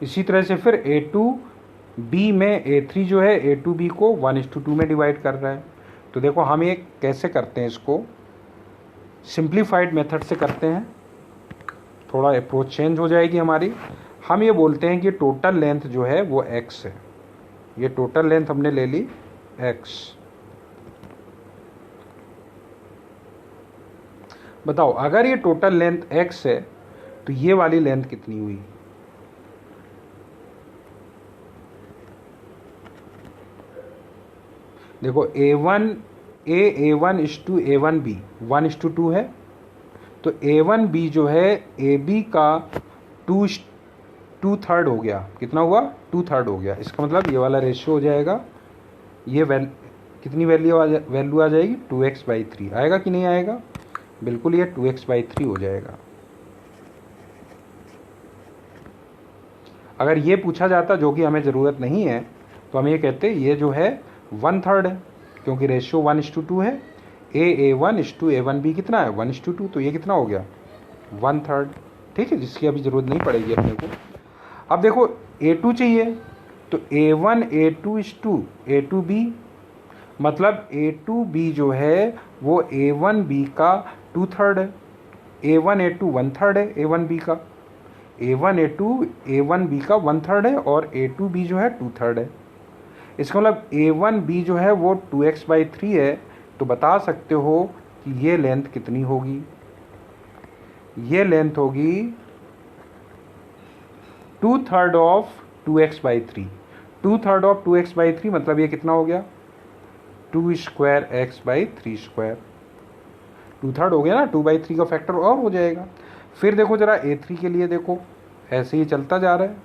इसी तरह से फिर a2b में a3 जो है a2b को 1:2 में डिवाइड कर रहा है। तो देखो हम ये कैसे करते हैं, इसको सिंप्लीफाइड मेथड से करते हैं, थोड़ा अप्रोच चेंज हो जाएगी हमारी। हम ये बोलते हैं कि टोटल लेंथ जो है वो x है, ये टोटल लेंथ हमने ले ली x। बताओ अगर ये टोटल लेंथ x है तो ये वाली लेंथ कितनी हुई, देखो a1 = a1b 1:2 है, तो a1b जो है ab का 2/3 हो गया, कितना हुआ 2/3 हो गया। इसका मतलब ये वाला रेशियो हो जाएगा, ये कितनी वैल्यू आ जाएगी 2x/3 आएगा कि नहीं आएगा, बिल्कुल ये 2x/3 हो जाएगा। अगर ये पूछा जाता जो कि हमें ज़रूरत नहीं है तो हम ये कहते ये जो है 1/3 है, क्योंकि रेशियो 1:2 है। a1 = a1b कितना है 1:2, तो ये कितना हो गया 1/3, ठीक है, जिसकी अभी ज़रूरत नहीं पड़ेगी अपने को। अब देखो a2 चाहिए, तो a1 a2 = a2b, मतलब a2b जो है वो a1b का 2/3 है, a1 a2 1/3 है a1b का, a1 a2 a1b का 1/3 है, और a2b जो है 2/3 है। इसका मतलब a1b जो है वो 2x/3 है। तो बता सकते हो कि ये लेंथ कितनी होगी, ये लेंथ होगी 2/3 ऑफ 2x/3, 2/3 ऑफ 2x/3 मतलब ये कितना हो गया 2x/3², 2/3 हो गया ना, 2/3 का फैक्टर और हो जाएगा। फिर देखो जरा a3 के लिए, देखो ऐसे ही चलता जा रहा है,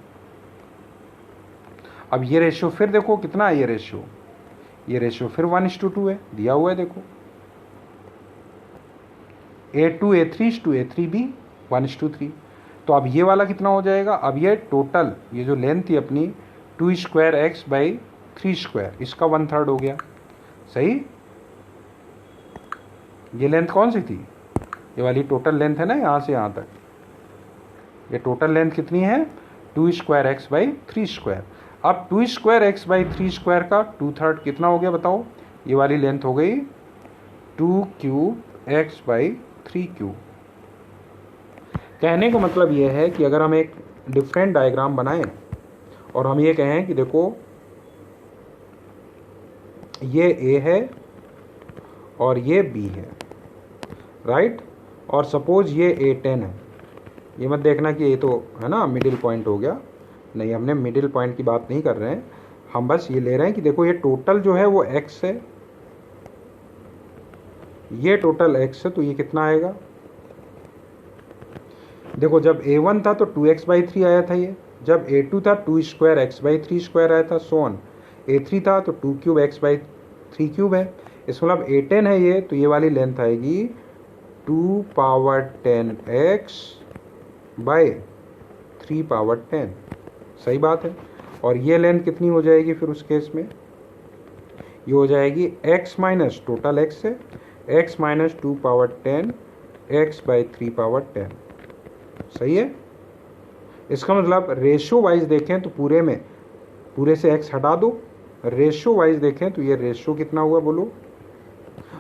अब ये रेशियो फिर देखो कितना है, ये रेशियो फिर 1:2 है, दिया हुआ है देखो, A2A3:A3B 1:3। तो अब ये वाला कितना हो जाएगा, अब ये टोटल ये जो लेंथ थी अपनी 2² इसका 1/3 हो गया। सही, ये लेंथ कौन सी थी, ये वाली टोटल लेंथ है ना, यहाँ से यहाँ तक, ये टोटल लेंथ कितनी है 2²x/3²। अब 2²x/3² का 2/3 कितना हो गया बताओ, ये वाली लेंथ हो गई 2³ कहने का मतलब ये है कि अगर हम एक डिफरेंट डायग्राम बनाएं और हम ये कहें कि देखो ये A है और ये B है, राइट, और सपोज ये A10 है, ये मत देखना कि ये तो है ना मिडिल पॉइंट हो गया, नहीं, हमने मिडिल पॉइंट की बात नहीं कर रहे हैं, हम बस ये ले रहे हैं कि देखो ये टोटल जो है वो x है, ये टोटल x है, तो ये कितना आएगा, देखो जब A1 था तो 2x/3 आया था, ये जब A2 था 2²x/3² आया था, सोन A3 था तो 2³ है, इस मतलब A10 है ये, तो ये वाली लेंथ आएगी 2^10x/3^10। सही बात है, और ये लेंथ कितनी हो जाएगी फिर उस केस में, ये हो जाएगी x माइनस टोटल x है, x माइनस 2^10x/3^10। सही है, इसका मतलब रेशियो वाइज देखें तो पूरे से x हटा दो, रेशियो वाइज देखें तो ये रेशियो कितना हुआ बोलो,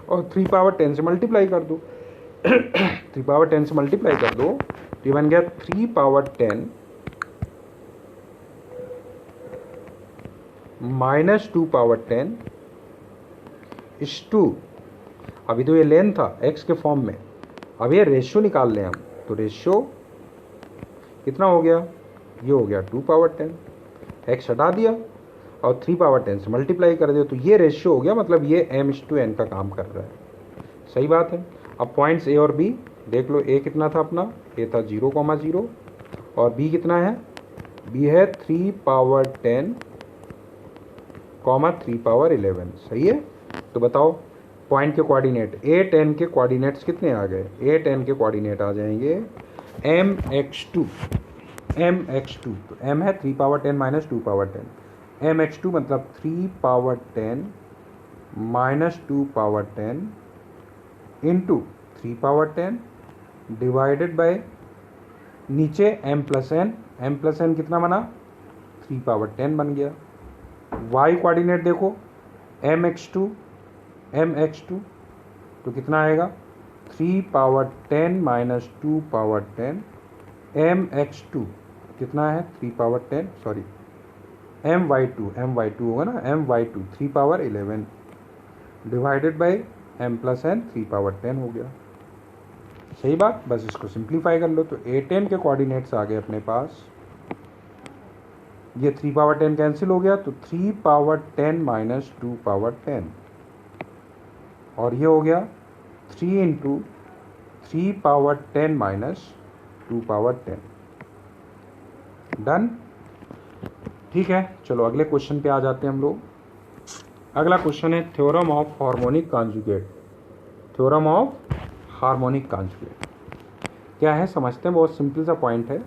और 3^10 से मल्टीप्लाई कर दो 3^10 से मल्टीप्लाई कर दो, तो ये बन गया 3^10 माइनस 2^10 इस टू, अभी तो ये लेंथ था x के फॉर्म में, अब ये रेशियो निकाल लें हम, तो रेशियो कितना हो गया, ये हो गया 2^10, x हटा दिया और 3^10 से मल्टीप्लाई कर दिया, तो ये रेशियो हो गया, मतलब ये m/n का काम कर रहा है। सही बात है। अब पॉइंट्स A और B देख लो, A कितना था अपना, A था 0,0 और B कितना है, B है 3^10, 3^11। सही है, तो बताओ पॉइंट के कोऑर्डिनेट A10 के कोऑर्डिनेट्स कितने आ गए, A10 के कोऑर्डिनेट आ जाएंगे mx2, तो m है 3^10 माइनस 2^10, mx2 मतलब 3^10 माइनस 2^10 इंटू 3^10 डिवाइडेड बाय नीचे m प्लस n कितना बना 3^10 बन गया। y कोऑर्डिनेट देखो mx2 तो कितना आएगा 3^10 माइनस 2^10 mx2 कितना है 3^10, सॉरी my2 होगा ना, my2 3^11 divided by m plus n 3^10 हो गया। सही बात, बस इसको सिंप्लीफाई कर लो, तो A10 के कोऑर्डिनेट्स आ गए अपने पास, ये 3^10 कैंसिल हो गया, तो 3^10 माइनस 2^10 और ये हो गया 3 इंटू 3^10 माइनस 2^10। डन, ठीक है। चलो अगले क्वेश्चन पे आ जाते हैं हम लोग। अगला क्वेश्चन है theorem of harmonic conjugate. Theorem of harmonic conjugate क्या है समझते हैं, बहुत सिंपल सा पॉइंट है।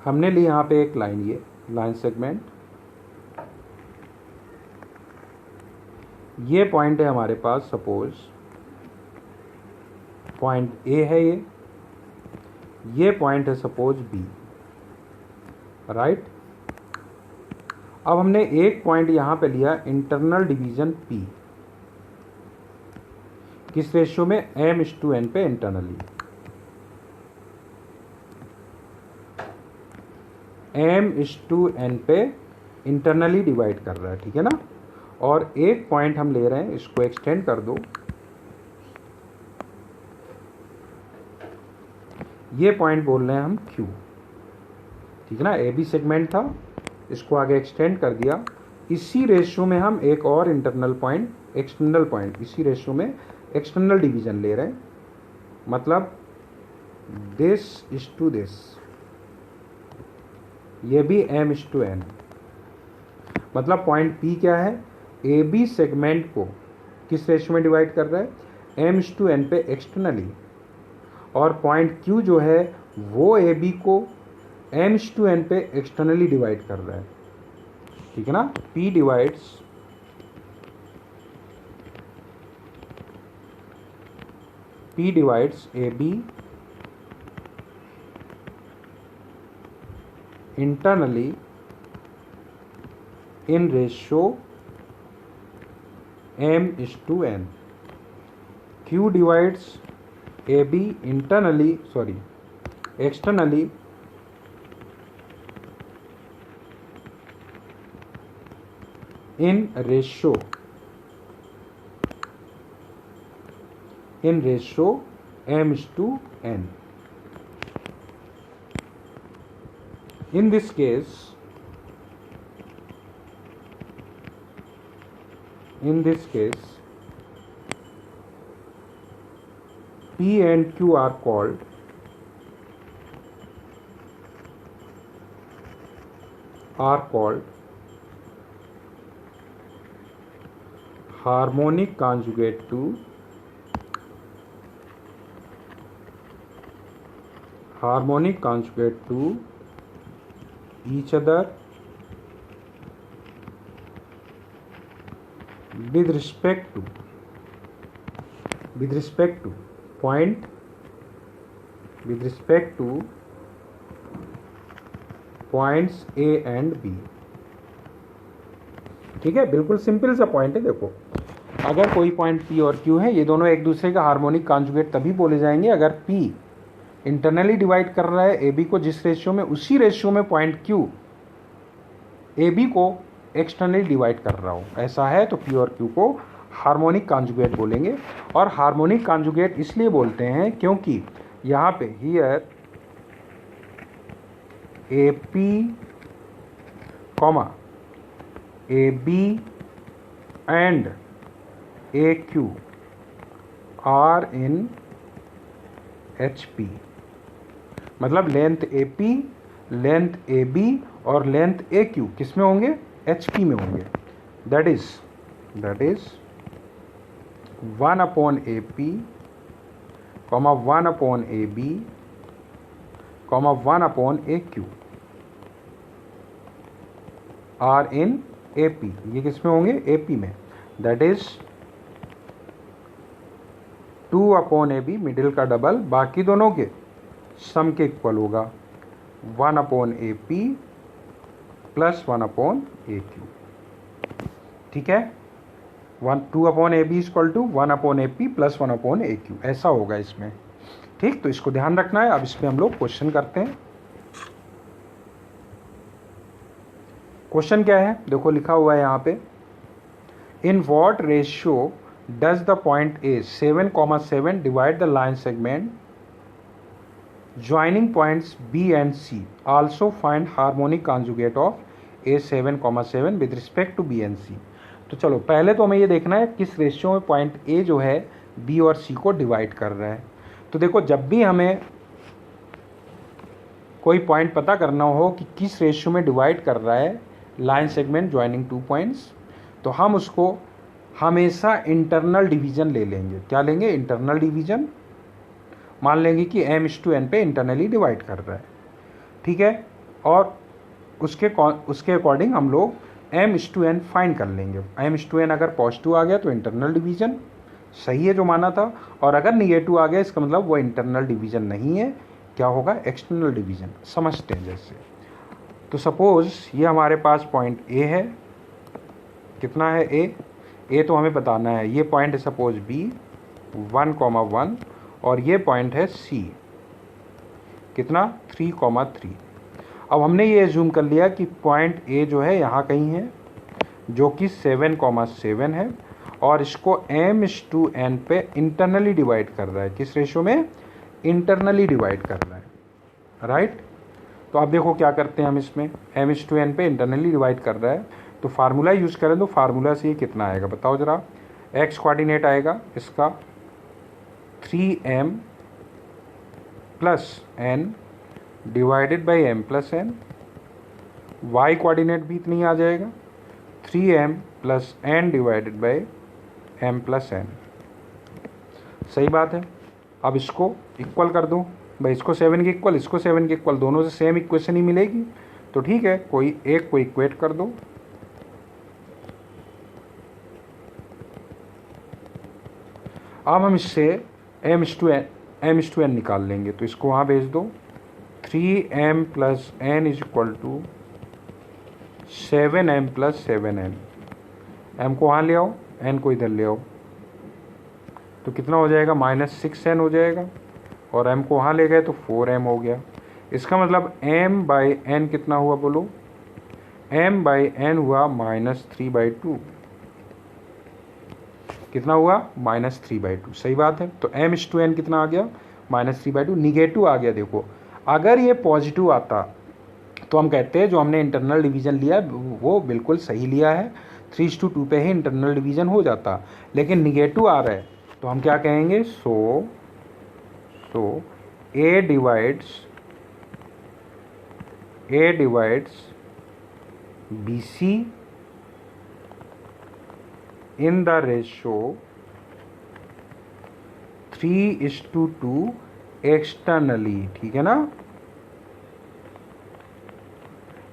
हमने ली यहाँ पे एक लाइन, ये लाइन सेगमेंट, ये पॉइंट है हमारे पास, सपोज पॉइंट A है ये पॉइंट है सपोज B, राइट। अब हमने एक पॉइंट यहाँ पे लिया इंटरनल डिवीजन P, किस रेशियो में m/n पे इंटरनली, m/n पे इंटरनली डिवाइड कर रहा है, ठीक है ना। और एक पॉइंट हम ले रहे हैं, इसको एक्सटेंड कर दो, ये पॉइंट बोल रहे हैं हम Q, ठीक है ना। AB सेगमेंट था, इसको आगे एक्सटेंड कर दिया, इसी रेशियो में हम एक और इंटरनल पॉइंट, एक्सटर्नल पॉइंट, इसी रेशियो में एक्सटर्नल डिवीजन ले रहे हैं, मतलब दिस इज टू दिस, ये भी m/n। मतलब पॉइंट P क्या है, ए बी सेगमेंट को किस रेशियो में डिवाइड कर रहा है, m/n पे एक्सटर्नली, और पॉइंट Q जो है वो ए बी को m/n पे एक्सटर्नली डिवाइड कर रहा है, ठीक है ना। P divides A B internally in ratio m/n. Q divides AB externally in ratio m/n. In this case, P and Q are called harmonic conjugate to each other with respect to points A and B। ठीक है, बिल्कुल simple सा point है। देखो, अगर कोई point P और Q है, ये दोनों एक दूसरे का हार्मोनिक कॉन्जुगेट तभी बोले जाएंगे अगर P इंटरनली डिवाइड कर रहा है ए बी को जिस रेशियो में, उसी रेशियो में पॉइंट Q ए बी को एक्सटर्नली डिवाइड कर रहा हो। ऐसा है तो P और Q को हार्मोनिक कॉन्जुगेट बोलेंगे। और हार्मोनिक कॉन्जुगेट इसलिए बोलते हैं क्योंकि यहाँ पे here A P comma A B and A Q are in H P. मतलब length A P, length A B और लेंथ ए क्यू किस में होंगे, एच पी में होंगे। That is 1/AP, 1/AB, 1/AQ are in AP। ये किस में होंगे, AP में। दैट इज 2/AB, मिडिल का डबल, बाकी दोनों के सम के इक्वल होगा 1/AP प्लस 1/AQ। ठीक है, 2/AB equal to 1/AP plus 1/AQ, ऐसा होगा इसमें। ठीक, तो इसको ध्यान रखना है। अब इसमें हम लोग क्वेश्चन करते हैं। क्वेश्चन क्या है, देखो लिखा हुआ है यहाँ पे, in what ratio does the point A 7,7 divide the line segment joining points B and C। Also find harmonic conjugate of A 7,7 with respect to B and C। तो चलो पहले तो हमें ये देखना है किस रेशियो में पॉइंट A जो है B और C को डिवाइड कर रहा है। तो देखो, जब भी हमें कोई पॉइंट पता करना हो कि किस रेशियो में डिवाइड कर रहा है line segment joining two points, तो हम उसको हमेशा इंटरनल डिवीजन ले लेंगे। क्या लेंगे, इंटरनल डिवीजन। मान लेंगे कि m/n पे इंटरनली डिवाइड कर रहा है, ठीक है, और उसके अकॉर्डिंग हम लोग m/n फाइंड कर लेंगे। m/n अगर पॉजिटिव आ गया तो इंटरनल डिवीजन सही है जो माना था, और अगर निगेटिव आ गया इसका मतलब वो इंटरनल डिवीजन नहीं है, क्या होगा, एक्सटर्नल डिवीजन। समझते हैं जैसे, तो सपोज ये हमारे पास पॉइंट A है, कितना है A तो हमें बताना है। ये पॉइंट है सपोज B 1,1 और ये पॉइंट है C कितना 3,3। अब हमने ये एज्यूम कर लिया कि पॉइंट A जो है यहाँ कहीं है, जो कि 7,7 है, और इसको m/n पे इंटरनली डिवाइड कर रहा है। किस रेशियो में, इंटरनली डिवाइड कर रहा है, राइट। तो अब देखो क्या करते हैं हम इसमें, m/n पे इंटरनली डिवाइड कर रहा है, तो फार्मूला यूज़ करें तो फार्मूला से ये कितना आएगा बताओ ज़रा। x कोऑर्डिनेट आएगा इसका 3m plus n divided by m plus n, Y coordinate भी इतनी आ जाएगा 3m plus n divided by m plus n। सही बात है। अब इसको इक्वल कर दो भाई, इसको 7 के इक्वल, इसको 7 के इक्वल, दोनों से सेम इक्वेशन ही मिलेगी। तो ठीक है, कोई एक को इक्वेट कर दो। अब हम इससे m/n निकाल लेंगे, तो इसको वहाँ भेज दो। 3m plus n is equal to 7m plus 7n। m को वहाँ ले आओ, n को इधर ले आओ, तो कितना हो जाएगा -6n हो जाएगा, और m को वहाँ ले गए तो 4m हो गया। इसका मतलब m/n कितना हुआ बोलो, m/n हुआ -3/2। कितना हुआ -3/2। सही बात है। तो m/n कितना आ गया -3/2, निगेटिव आ गया। देखो अगर ये पॉजिटिव आता तो हम कहते हैं जो हमने इंटरनल डिवीजन लिया वो बिल्कुल सही लिया है, 3:2 पे ही इंटरनल डिवीजन हो जाता, लेकिन निगेटिव आ रहा है तो हम क्या कहेंगे, सो A divides BC in the ratio 3:2 externally. ठीक है ना,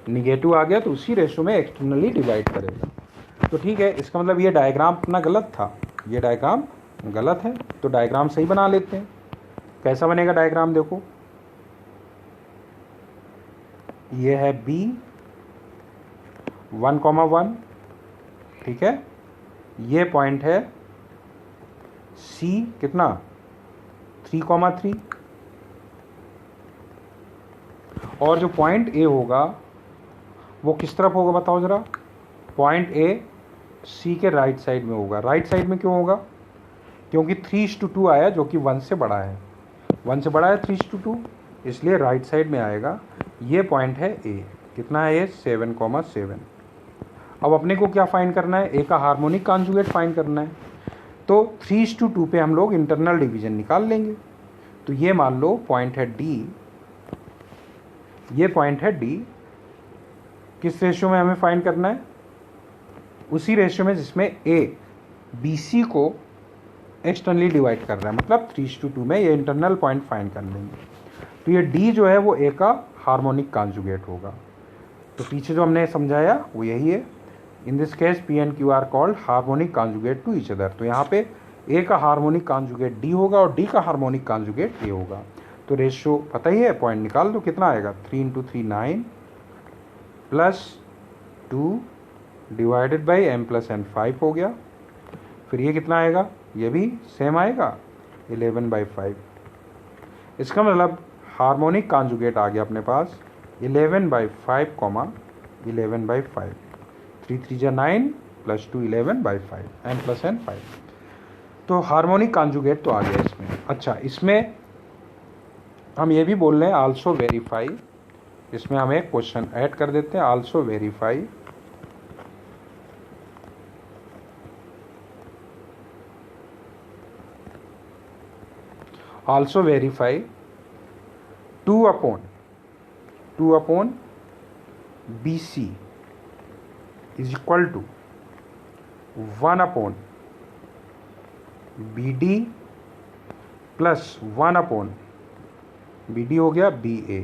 निगेटिव आ गया तो उसी रेशो में एक्सटर्नली डिवाइड करेगा। तो ठीक है, इसका मतलब ये डायग्राम अपना गलत था, ये डायग्राम गलत है, तो डायग्राम सही बना लेते हैं। कैसा बनेगा डायग्राम, देखो ये है B 1,1, ठीक है, ये पॉइंट है C कितना 3,3, और जो पॉइंट A होगा वो किस तरफ होगा बताओ ज़रा। पॉइंट A C के राइट साइड में होगा। राइट साइड में क्यों होगा, क्योंकि 3:2 आया जो कि 1 से बड़ा है, 1 से बड़ा है 3:2, इसलिए राइट साइड में आएगा। ये पॉइंट है A, कितना है ये 7,7। अब अपने को क्या फाइंड करना है, A का हार्मोनिक कॉन्जुगेट फाइंड करना है। तो 3:2 पे हम लोग इंटरनल डिवीजन निकाल लेंगे। तो ये मान लो पॉइंट है D, ये पॉइंट है D, किस रेशियो में हमें फाइंड करना है, उसी रेशियो में जिसमें A BC को एक्सटर्नली डिवाइड कर रहा है, मतलब 3:2 में ये इंटरनल पॉइंट फाइंड कर लेंगे। तो ये D जो है वो A का हार्मोनिक कॉन्जुगेट होगा। तो पीछे जो हमने समझाया वो यही है। In this case P and Q are called harmonic conjugate to each other. तो यहाँ पे A का हार्मोनिक कॉन्जुगेट D होगा और D का हार्मोनिक कॉन्जुगेट A होगा। तो रेशियो पता ही है, पॉइंट निकाल दो, कितना आएगा 3 × 3 9 plus 2 divided by m plus n 5 हो गया। फिर ये कितना आएगा, ये भी सेम आएगा 11/5। इसका मतलब हार्मोनिक कॉन्जुगेट आ गया अपने पास 11/5, 11/5, 3 3 जा 9 प्लस 2 11/5, n प्लस n 5। तो हार्मोनिक कॉन्जुगेट तो आ गया इसमें। अच्छा, इसमें हम ये भी बोल रहे हैं आल्सो वेरीफाई, इसमें हम एक क्वेश्चन ऐड कर देते हैं, also verify also verify 2 upon BC is equal to 1 upon BD plus 1 upon BD हो गया BA।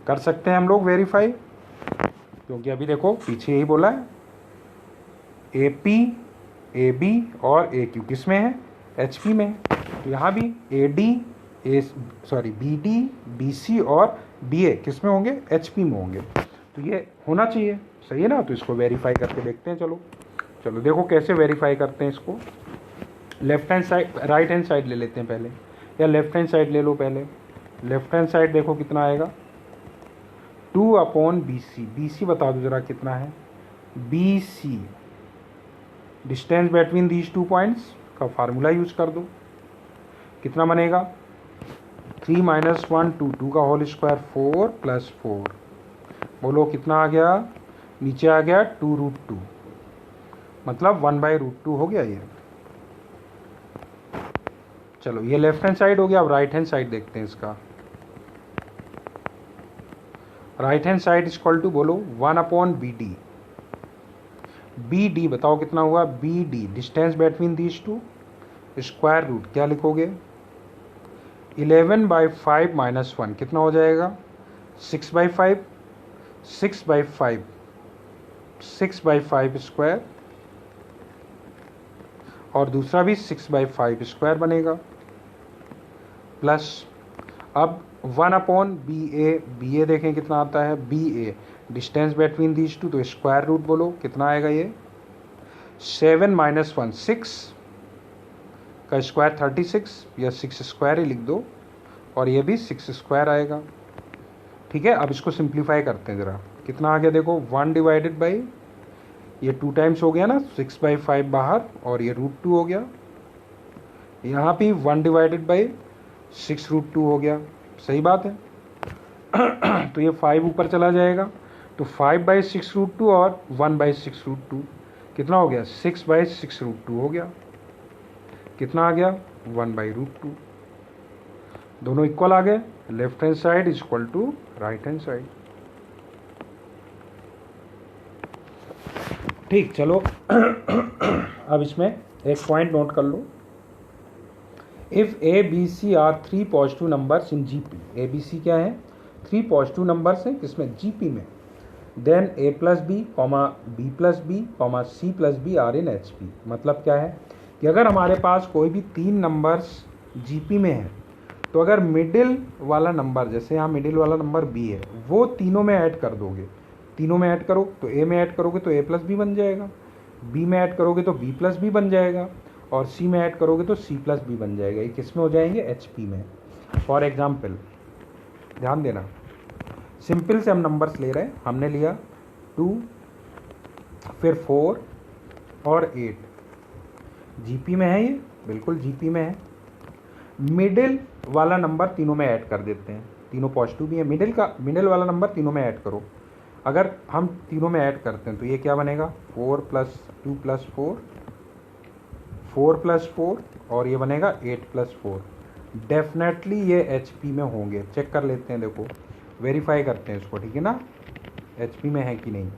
कर सकते हैं हम लोग वेरीफाई, क्योंकि अभी देखो पीछे यही बोला है AP AB और AQ किस में है, HP में। तो यहाँ भी BD BC और BA किस में होंगे, HP में होंगे। तो ये होना चाहिए, सही है ना। तो इसको वेरीफाई करके देखते हैं। चलो देखो कैसे वेरीफाई करते हैं इसको। Left hand side, right hand side ले लेते हैं पहले, या लेफ्ट हैंड साइड ले लो पहले। लेफ्ट हैंड साइड देखो कितना आएगा 2 अपॉन BC। BC बता दो ज़रा कितना है, BC distance between these 2 points का फार्मूला यूज कर दो। कितना बनेगा 3 - 1 2, 2 का होल स्क्वायर 4 प्लस 4, बोलो कितना आ गया, नीचे आ गया 2√2, मतलब 1/√2 हो गया ये। चलो ये लेफ्ट हैंड साइड हो गया। अब राइट हैंड साइड देखते हैं इसका। Right hand side is equal to बोलो 1/BD। BD बताओ कितना हुआ, BD distance between these two, square root क्या लिखोगे 11/5 - 1 कितना हो जाएगा 6/5, 6/5 6/5 स्क्वायर, और दूसरा भी 6/5 स्क्वायर बनेगा, प्लस अब 1/BA, BA देखें कितना आता है, BA distance between these to, तो स्क्वायर रूट बोलो कितना आएगा ये 7 - 1 6 का स्क्वायर 36, या 6 स्क्वायर ही लिख दो, और ये भी 6 स्क्वायर आएगा। ठीक है, अब इसको सिंप्लीफाई करते हैं ज़रा, कितना आ गया देखो 1 डिवाइडेड बाई, ये 2 टाइम्स हो गया ना 6/5 बाहर, और ये √2 हो गया, यहाँ भी 1 डिवाइडेड बाई 6√2 हो गया, सही बात है। तो ये 5 ऊपर चला जाएगा, तो 5/6√2 और 1/6√2 कितना हो गया 6/6√2 हो गया, कितना आ गया 1/√2। दोनों इक्वल आ गए, left hand side is equal to right hand side. ठीक, चलो अब इसमें एक पॉइंट नोट कर लो, if A B C are 3 positive numbers in G, A B C क्या है 3 पॉजिटिव नंबर्स हैं किसमें G P, then a + b, b + b, c + b are in H P. मतलब क्या है कि अगर हमारे पास कोई भी 3 नंबर्स जीपी में है, तो अगर मिडिल वाला नंबर, जैसे यहाँ मिडिल वाला नंबर b है, वो तीनों में ऐड कर दोगे, तीनों में ऐड करो तो a में ऐड करोगे तो a + b बन जाएगा, b में ऐड करोगे तो b + b बन जाएगा, और c में ऐड करोगे तो c + b बन जाएगा। ये किस में हो जाएंगे HP में। फॉर एग्जाम्पल ध्यान देना, सिंपल से हम नंबर्स ले रहे हैं, हमने लिया 2, फिर 4 और 8, जीपी में है ये, बिल्कुल जीपी में है। मिडिल वाला नंबर तीनों में ऐड कर देते हैं, तीनों पॉजिटिव भी है, मिडिल वाला नंबर तीनों में ऐड करो। अगर हम तीनों में ऐड करते हैं तो ये क्या बनेगा 4 + 2 + 4, 4 + 4, और ये बनेगा 8 + 4। डेफिनेटली ये HP में होंगे, चेक कर लेते हैं, देखो वेरीफाई करते हैं इसको, ठीक है ना, HP में है कि नहीं।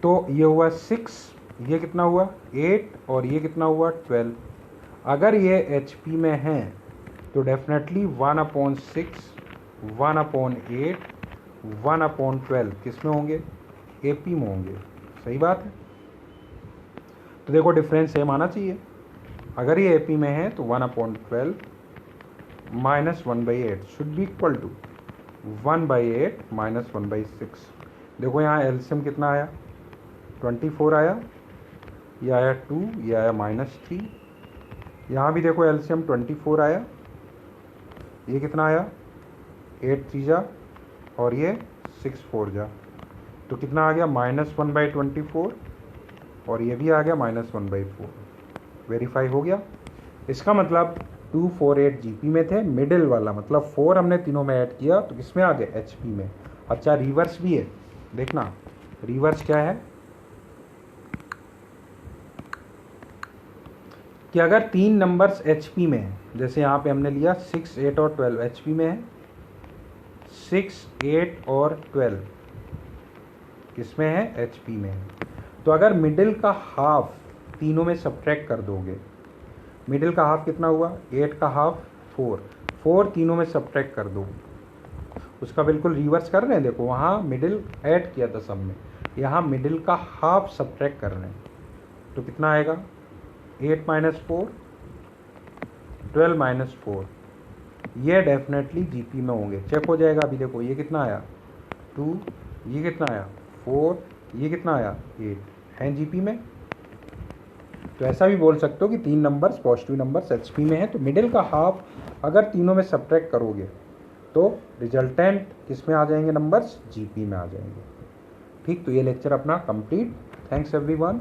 तो ये हुआ 6, ये कितना हुआ 8, और ये कितना हुआ 12। अगर ये HP में है तो डेफिनेटली 1/6, 1/8, 1/12 किस में होंगे AP में होंगे, सही बात है। तो देखो डिफरेंस सेम आना चाहिए, अगर ये AP में है तो 1/12 - 1/8 शुड बी इक्वल टू 1/8 - 1/6। देखो यहाँ एलसीएम कितना आया 24 आया, ये आया 2, ये आया -3, यहाँ भी देखो एलसीएम 24 आया, ये कितना आया 8 3 जा, और ये 6 4 जा, तो कितना आ गया -1/24, और ये भी आ गया -1/4। वेरीफाई हो गया। इसका मतलब 2 4 8 जीपी में थे, मिडिल वाला मतलब 4 हमने तीनों में ऐड किया तो किस में आ गए एचपी में। अच्छा रिवर्स भी है, देखना रिवर्स क्या है कि अगर 3 नंबर्स HP में है, जैसे यहाँ पे हमने लिया 6 8 और 12 HP में है, 6 8 और 12 किसमें है HP में है। तो अगर मिडिल का हाफ तीनों में सब्ट्रैक्ट कर दोगे, मिडिल का हाफ कितना हुआ 8 का हाफ 4, 4 तीनों में सब्ट्रैक्ट कर दो, उसका बिल्कुल रिवर्स कर रहे हैं। देखो वहाँ मिडिल ऐड किया था सब में, यहाँ मिडिल का हाफ सब्ट्रैक्ट कर रहे हैं, तो कितना आएगा 8 - 4 12 - 4, ये डेफिनेटली जीपी में होंगे, चेक हो जाएगा। अभी देखो ये कितना आया 2, ये कितना आया 4, ये कितना आया 8, हैं जीपी में। तो ऐसा भी बोल सकते हो कि 3 नंबर्स पॉजिटिव नंबर्स एचपी में है, तो मिडिल का हाफ अगर तीनों में सब्ट्रैक्ट करोगे तो रिजल्टेंट किस में आ जाएंगे नंबर्स जीपी में आ जाएंगे। ठीक, तो ये लेक्चर अपना कंप्लीट। Thanks everyone.